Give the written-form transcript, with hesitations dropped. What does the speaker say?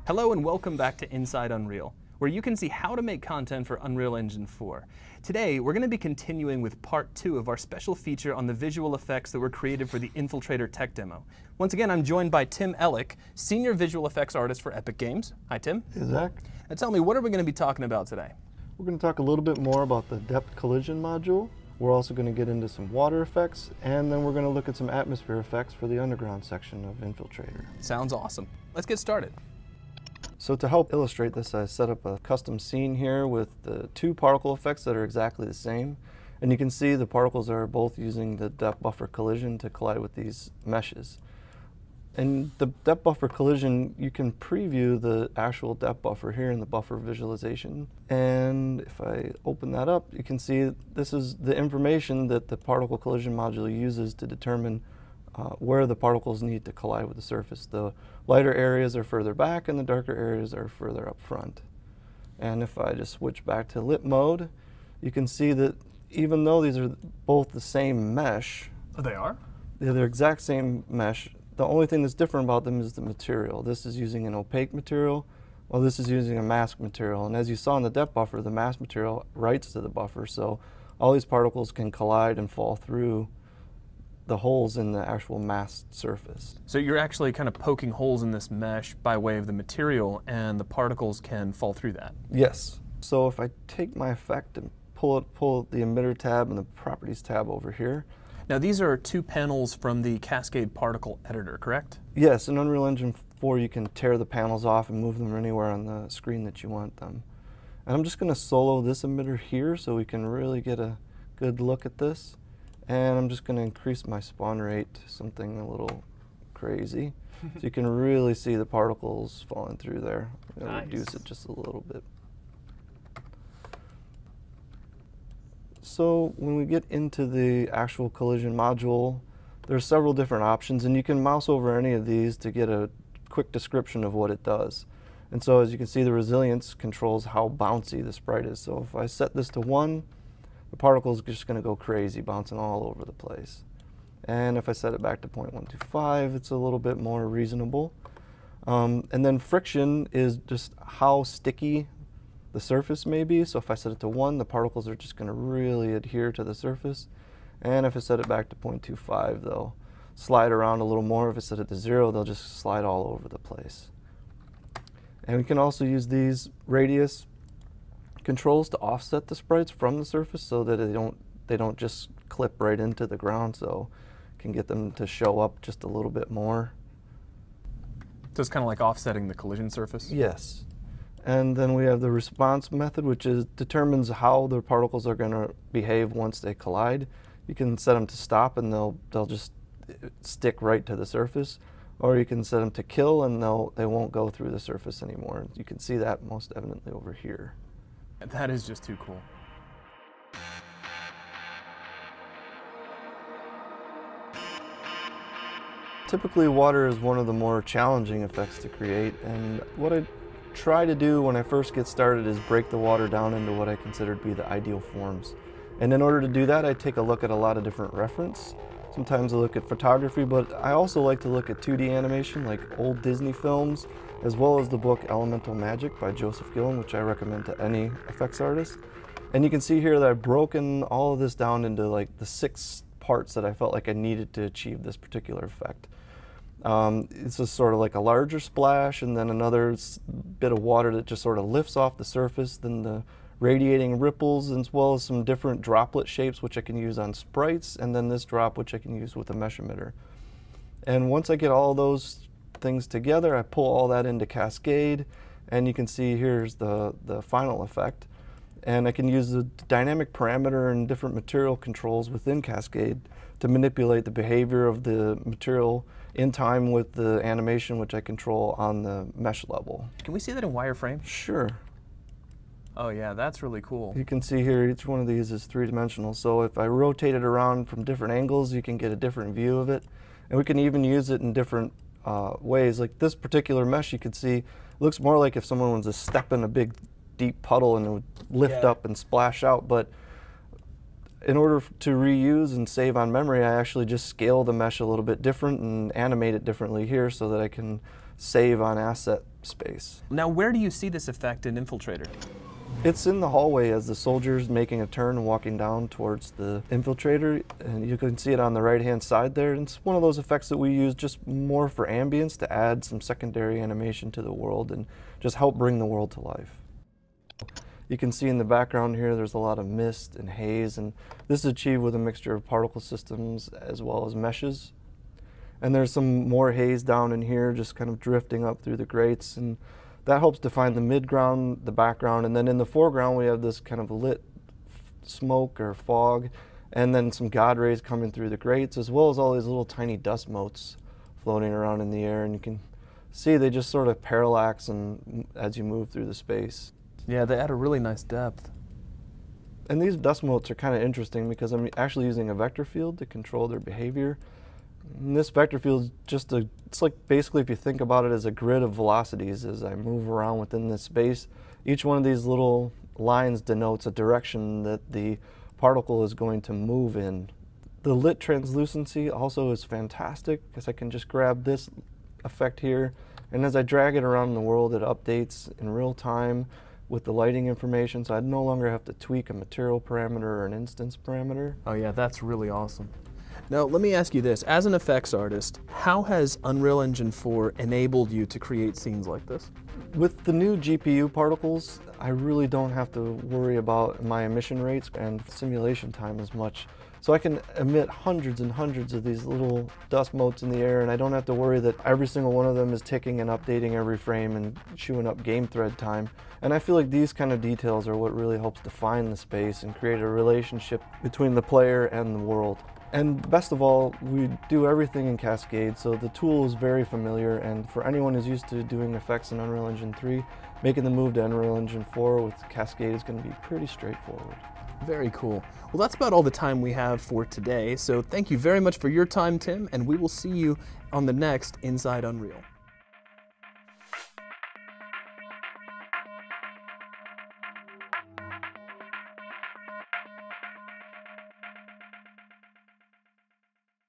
Hello and welcome back to Inside Unreal, where you can see how to make content for Unreal Engine 4. Today, we're going to be continuing with part 2 of our special feature on the visual effects that were created for the Infiltrator tech demo. Once again, I'm joined by Tim Ellick, Senior Visual Effects Artist for Epic Games. Hi, Tim. Hey, Zach. Now tell me, what are we going to be talking about today? We're going to talk a little bit more about the depth collision module. We're also going to get into some water effects, and then we're going to look at some atmosphere effects for the underground section of Infiltrator. Sounds awesome. Let's get started. So to help illustrate this, I set up a custom scene here with the two particle effects that are exactly the same. And you can see the particles are both using the depth buffer collision to collide with these meshes. And the depth buffer collision, you can preview the actual depth buffer here in the buffer visualization. And if I open that up, you can see this is the information that the particle collision module uses to determine where the particles need to collide with the surface. The lighter areas are further back and the darker areas are further up front. And if I just switch back to lit mode, you can see that even though these are both the same mesh, Oh, they are? they're the exact same mesh. The only thing that's different about them is the material. This is using an opaque material, while this is using a mask material. And as you saw in the depth buffer, the mask material writes to the buffer, so all these particles can collide and fall through the holes in the actual masked surface. So you're actually kind of poking holes in this mesh by way of the material, and the particles can fall through that. Yes. So if I take my effect and pull the emitter tab and the properties tab over here. Now these are two panels from the Cascade particle editor, correct? Yes, in Unreal Engine 4 you can tear the panels off and move them anywhere on the screen that you want them. And I'm just going to solo this emitter here so we can really get a good look at this. And I'm just going to increase my spawn rate to something a little crazy. So you can really see the particles falling through there. I'm going to reduce it just a little bit. So when we get into the actual collision module, there's several different options, and you can mouse over any of these to get a quick description of what it does. And so as you can see, the resilience controls how bouncy the sprite is. So if I set this to 1, the particle is just going to go crazy, bouncing all over the place. And if I set it back to 0.125, it's a little bit more reasonable. And then friction is just how sticky the surface may be. So if I set it to 1, the particles are just going to really adhere to the surface. And if I set it back to 0.25, they'll slide around a little more. If I set it to 0, they'll just slide all over the place. And we can also use these radius controls to offset the sprites from the surface so that they don't just clip right into the ground, so can get them to show up just a little bit more. So it's kind of like offsetting the collision surface? Yes. And then we have the response method, which determines how the particles are going to behave once they collide. You can set them to stop and they'll just stick right to the surface, or you can set them to kill and they won't go through the surface anymore. You can see that most evidently over here. That is just too cool. Typically, water is one of the more challenging effects to create, and what I try to do when I first get started is break the water down into what I consider to be the ideal forms. And in order to do that, I take a look at a lot of different reference. Sometimes I look at photography, but I also like to look at 2D animation like old Disney films, as well as the book Elemental Magic by Joseph Gillen, which I recommend to any effects artist. And you can see here that I've broken all of this down into like the 6 parts that I felt like I needed to achieve this particular effect. It's just sort of like a larger splash, and then another bit of water that just sort of lifts off the surface, then the radiating ripples, as well as some different droplet shapes which I can use on sprites, and then this drop which I can use with a mesh emitter. And once I get all those things together, I pull all that into Cascade, and you can see here's the final effect. And I can use the dynamic parameter and different material controls within Cascade to manipulate the behavior of the material in time with the animation which I control on the mesh level. Can we see that in wireframe? Sure. Oh yeah, that's really cool. You can see here each one of these is 3-dimensional, so if I rotate it around from different angles, you can get a different view of it. And we can even use it in different ways. Like this particular mesh, you can see looks more like if someone was to step in a big deep puddle and it would lift up and splash out. But in order to reuse and save on memory, I actually just scale the mesh a little bit different and animate it differently here so that I can save on asset space. Now, where do you see this effect in Infiltrator? It's in the hallway as the soldier's making a turn and walking down towards the infiltrator, and you can see it on the right-hand side there. And it's one of those effects that we use just more for ambience to add some secondary animation to the world and just help bring the world to life. You can see in the background here there's a lot of mist and haze, and this is achieved with a mixture of particle systems as well as meshes. And there's some more haze down in here just kind of drifting up through the grates, and that helps define the midground, the background, and then in the foreground we have this kind of lit smoke or fog, and then some God rays coming through the grates, as well as all these little tiny dust motes floating around in the air, and you can see they just sort of parallax and as you move through the space. Yeah, they add a really nice depth. And these dust motes are kind of interesting because I'm actually using a vector field to control their behavior. And this vector field is just it's like basically if you think about it as a grid of velocities as I move around within this space. Each one of these little lines denotes a direction that the particle is going to move in. The lit translucency also is fantastic because I can just grab this effect here, and as I drag it around the world it updates in real time with the lighting information, so I no longer have to tweak a material parameter or an instance parameter. Oh yeah, that's really awesome. Now, let me ask you this. As an effects artist, how has Unreal Engine 4 enabled you to create scenes like this? With the new GPU particles, I really don't have to worry about my emission rates and simulation time as much. So I can emit hundreds and hundreds of these little dust motes in the air, and I don't have to worry that every single one of them is ticking and updating every frame and chewing up game thread time. And I feel like these kind of details are what really helps define the space and create a relationship between the player and the world. And best of all, we do everything in Cascade, so the tool is very familiar, and for anyone who's used to doing effects in Unreal Engine 3, making the move to Unreal Engine 4 with Cascade is going to be pretty straightforward. Very cool. Well, that's about all the time we have for today, so thank you very much for your time, Tim, and we will see you on the next Inside Unreal.